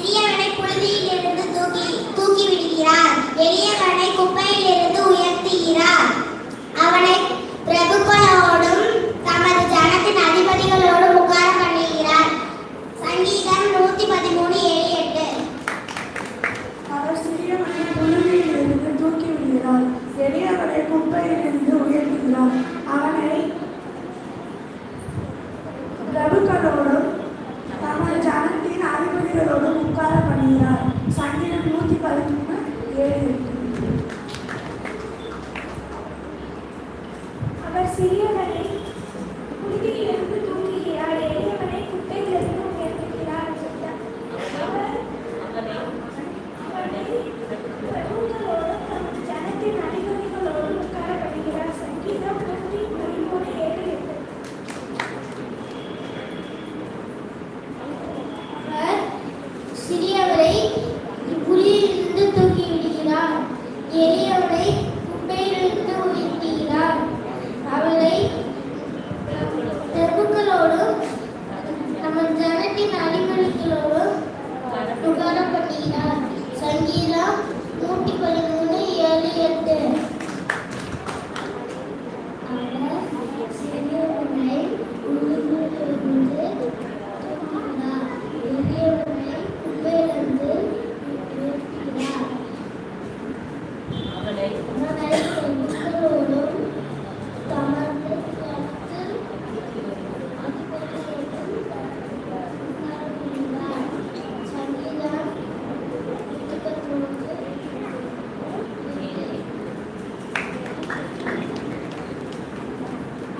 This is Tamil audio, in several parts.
சிறியவனை புழுதியிலிருந்து தூக்கி விடுகிறார், எளியவனை குப்பையிலிருந்து உயர்த்துகிறார். அவனை பிரபுக்களோடும் தமது ஜனத்தின் அதிபதிகளோடும் உட்கார பண்ணுகிறார். சங்கீதம் 113:7-8. அவர் சிறியவனை புழுதியிலிருந்து தூக்கி விடுகிறார், எளியவனை குப்பையிலிருந்து உயர்த்துகிறார். அவனை பிரபுக்களோடும் தமது ஜனத்தின் அதிபதிகளோடும் உட்கார பண்ணுகிறார். சங்கீதம் 113:7-8. அவர் சிறியவனை புழுதியிலிருந்து தூக்குகிறார், எளியவனை குப்பையிலிருந்து உயர்த்துகிறார். அவனை பிரபுக்களோடும் தமது ஜனத்தின் அதிபதிகளோடும் உட்கார பண்ணுகிறார். சங்கீதம் 113:7-8. சிறியவரை புலியிலிருந்து தூக்கி விடுகிறார், எளியவனை குப்பையிலிருந்து உயர்த்துகிறார். அவளை பிரபுக்களோடும் நமது ஜனத்தின் அதிபதிகளோடும் உட்கார பண்ணுகிறார். சங்கீதம் 113:7-8.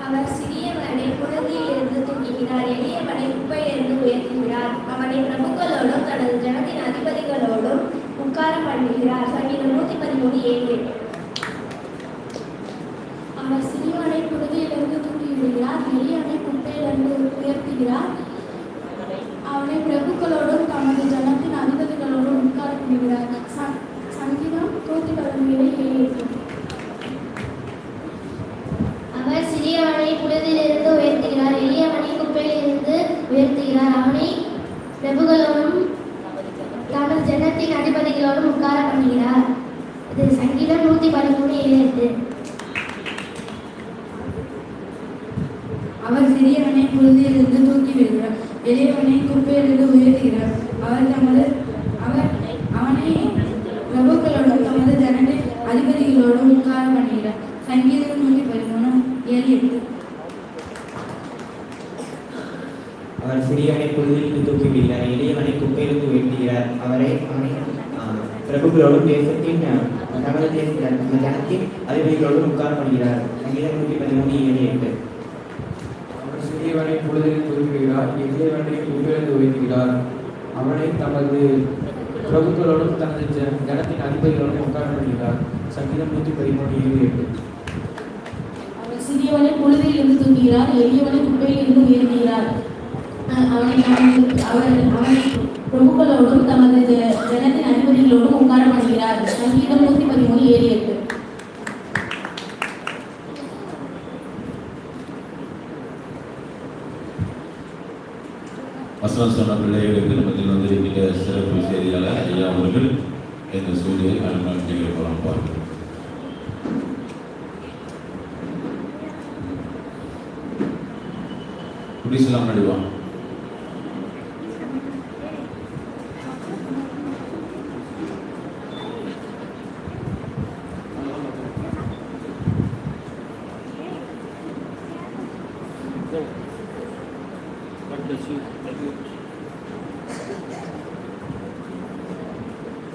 அவர் சிறியவனை புலியிலிருந்து தூக்குகிறார், எளியவனை குப்பையிலிருந்து உயர்த்துகிறார். அவனை பிரபுக்களோடும் தமது ஜனத்தின் அதிபதிகளோடும் உட்கார பண்ணுகிறார். சங்கீதம் 113:7. அவர் சிறியவனை புழுதியிலிருந்து தூக்குகிறார், எளியவனை குப்பையிலிருந்து உயர்த்துகிறார். அவனை பிரபுக்களோடும் தனது ஜனத்தின் அதிபதிகளோடும் உட்கார பண்ணுகிறார். சங்கீதம் 113:7-8. அவர் சிறியவனை புழுதியிலிருந்து தூக்கிவிடுகிறார், எளியவனை குப்பையிலிருந்து உயர்த்துகிறார். அவனை பிரபுக்களோடும் தமது ஜனத்தின் அதிபதிகளோடும் உட்கார பண்ணுகிறார். சங்கீதம் 113:7-8. அவர் சிறியவனை புழுதியிலிருந்து உயர்த்துகிறார், எளியவனை குப்பையிலிருந்து உயர்த்துகிறார். அவனை பிரபுக்களோடும் தமது ஜனத்தின் அதிபதிகளோடும் உட்கார பண்ணுகிறார். இது சங்கீதம் 113:7-8. அவர் சிறியவனை புழுதியிலிருந்து தூக்கி விடுகிறார், எளியவனை குப்பையிலிருந்து உயர்த்துகிறார். அவனை பிரபுக்களோடும் தமது ஜனத்தின் அதிபதிகளோடும் உட்கார பண்ணுகிறார். சங்கீதம் 113:7-8. அவர் சிறியவனை புழுதியிலிருந்து தூக்கி விடுகிறார், எளியவனை குப்பையிலிருந்து உயர்த்துகிறார். அவனை பிரபுக்களோடும் தமது ஜனத்தின் அதிபதிகளோடும் உட்கார பண்ணுகிறார். சங்கீதம் 113:7-8. அவர் சிறியவனை புழுதியில் தூக்குகிறார், எளியவனை குப்பையிலிருந்து உயர்த்துகிறார். அவனை தமது பிரபுக்களோடும் தனது ஜனத்தின் அதிபதிகளோடும் உட்கார பண்ணுகிறார். சங்கீதம் 113:7-8. அவர் சிறியவனை புழுதியிலிருந்து தூக்குகிறார், எளியவனை குப்பையிலிருந்து உயர்த்துகிறார். அவனை பிரபுக்களோடும் தமது ஜனத்தின் அதிபதிகளோடும் உட்கார பண்ணுகிறார். சங்கீதம் 113:7-8. வசனம் சொன்ன பிள்ளைகளுக்கு நம்மத்தில் வந்திருக்கிற சிறப்பு செய்தியாளர் ஐயா அவர்கள் இந்த சூழலை அனுமதிகள் மூலம் பார்க்கிறோம். குடிசலாம் நடுவான்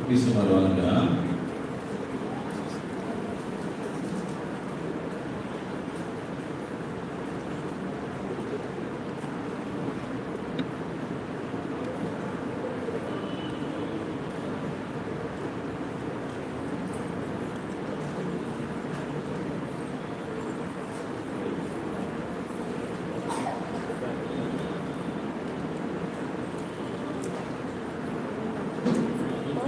குடிசமார் வாங்க.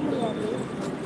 போக முடியாது.